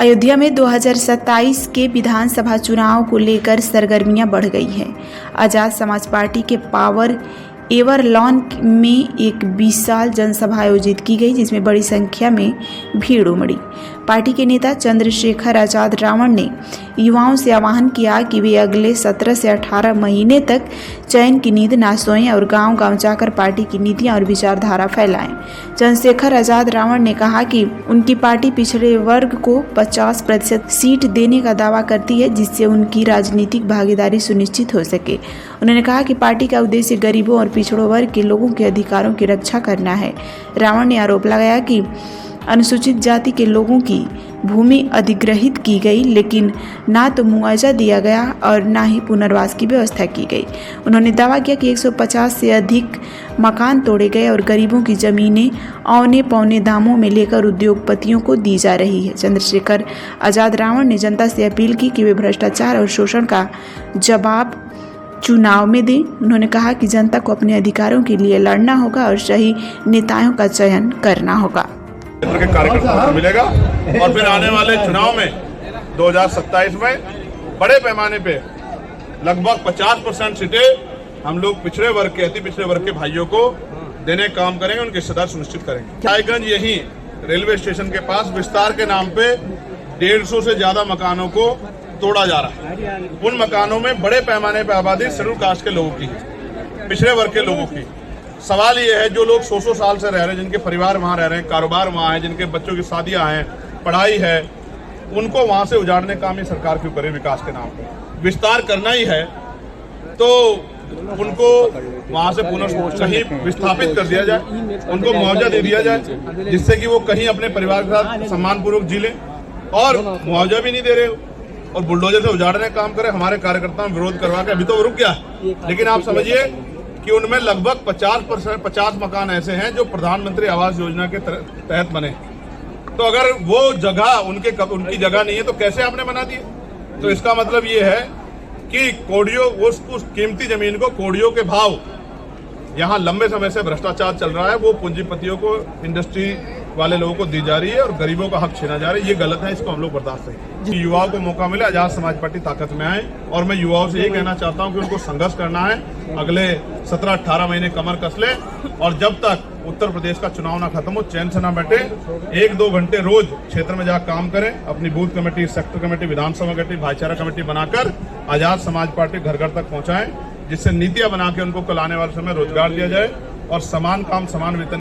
अयोध्या में 2027 के विधानसभा चुनाव को लेकर सरगर्मियां बढ़ गई हैं। आजाद समाज पार्टी के पावर एवरलॉन में एक विशाल जनसभा आयोजित की गई, जिसमें बड़ी संख्या में भीड़ उमड़ी। पार्टी के नेता चंद्रशेखर आजाद रावण ने युवाओं से आह्वान किया कि वे अगले 17 से 18 महीने तक चैन की नींद ना सोएं और गांव-गांव जाकर पार्टी की नीतियां और विचारधारा फैलाएं। चंद्रशेखर आजाद रावण ने कहा कि उनकी पार्टी पिछड़े वर्ग को 50% सीट देने का दावा करती है, जिससे उनकी राजनीतिक भागीदारी सुनिश्चित हो सके। उन्होंने कहा कि पार्टी का उद्देश्य गरीबों और पिछड़ों वर्ग के लोगों के अधिकारों की रक्षा करना है। रावण ने आरोप लगाया कि अनुसूचित जाति के लोगों की भूमि अधिग्रहित की गई, लेकिन ना तो मुआवजा दिया गया और ना ही पुनर्वास की व्यवस्था की गई। उन्होंने दावा किया कि 150 से अधिक मकान तोड़े गए और गरीबों की जमीनें औने पौने दामों में लेकर उद्योगपतियों को दी जा रही है। चंद्रशेखर आजाद रावण ने जनता से अपील की कि वे भ्रष्टाचार और शोषण का जवाब चुनाव में दें। उन्होंने कहा कि जनता को अपने अधिकारों के लिए लड़ना होगा और सही नेताओं का चयन करना होगा। क्षेत्र के कार्यकर्ताओं को मिलेगा और फिर आने वाले चुनाव में 2027 में बड़े पैमाने पे लगभग 50% सीटें हम लोग पिछड़े वर्ग के, अति पिछड़े वर्ग के भाइयों को देने का काम करेंगे, उनकी सदा सुनिश्चित करेंगे। साहिबगंज यही रेलवे स्टेशन के पास विस्तार के नाम पे 150 से ज्यादा मकानों को तोड़ा जा रहा है। उन मकानों में बड़े पैमाने पर आबादी शेड्यूल कास्ट के लोगों की है, पिछड़े वर्ग के लोगों की। सवाल ये है, जो लोग 100 साल से रह रहे हैं, जिनके परिवार वहाँ रह रहे हैं, कारोबार वहाँ है, जिनके बच्चों की शादियाँ हैं, पढ़ाई है, उनको वहाँ से उजाड़ने का काम ये सरकार क्यों करे? विकास के नाम पर विस्तार करना ही है तो उनको वहाँ से पुनः कहीं विस्थापित कर दिया जाए, उनको मुआवजा दे दिया जाए, जिससे कि वो कहीं अपने परिवार के साथ सम्मानपूर्वक जी लें। और मुआवजा भी नहीं दे रहे हो और बुलडोजर से उजाड़ने का काम करे। हमारे कार्यकर्ताओं ने विरोध करवा के अभी तो रुक गया, लेकिन आप समझिए कि उनमें लगभग 50 मकान ऐसे हैं जो प्रधानमंत्री आवास योजना के तहत बने। तो अगर वो जगह उनकी जगह नहीं है तो कैसे आपने बना दिए? तो इसका मतलब ये है कि कोड़ियों, उस कीमती जमीन को कोड़ियों के भाव, यहाँ लंबे समय से भ्रष्टाचार चल रहा है, वो पूंजीपतियों को, इंडस्ट्री वाले लोगों को दी जा रही है और गरीबों का हक छीना जा रहा है। ये गलत है, इसको हम लोग बर्दाश्त नहीं। युवाओं को मौका मिले, आजाद समाज पार्टी ताकत में आए और मैं युवाओं से ये कहना चाहता हूं कि उनको संघर्ष करना है। अगले 17-18 महीने कमर कस लें और जब तक उत्तर प्रदेश का चुनाव ना खत्म हो, चैन से ना बैठे, 1-2 घंटे रोज क्षेत्र में जाकर काम करें। अपनी बूथ कमेटी, सेक्टर कमेटी, विधानसभा कमेटी, भाईचारा कमेटी बनाकर आजाद समाज पार्टी घर घर तक पहुंचाएं, जिससे नीतियां बना के उनको कल आने वाले समय रोजगार दिया जाए और समान काम समान वेतन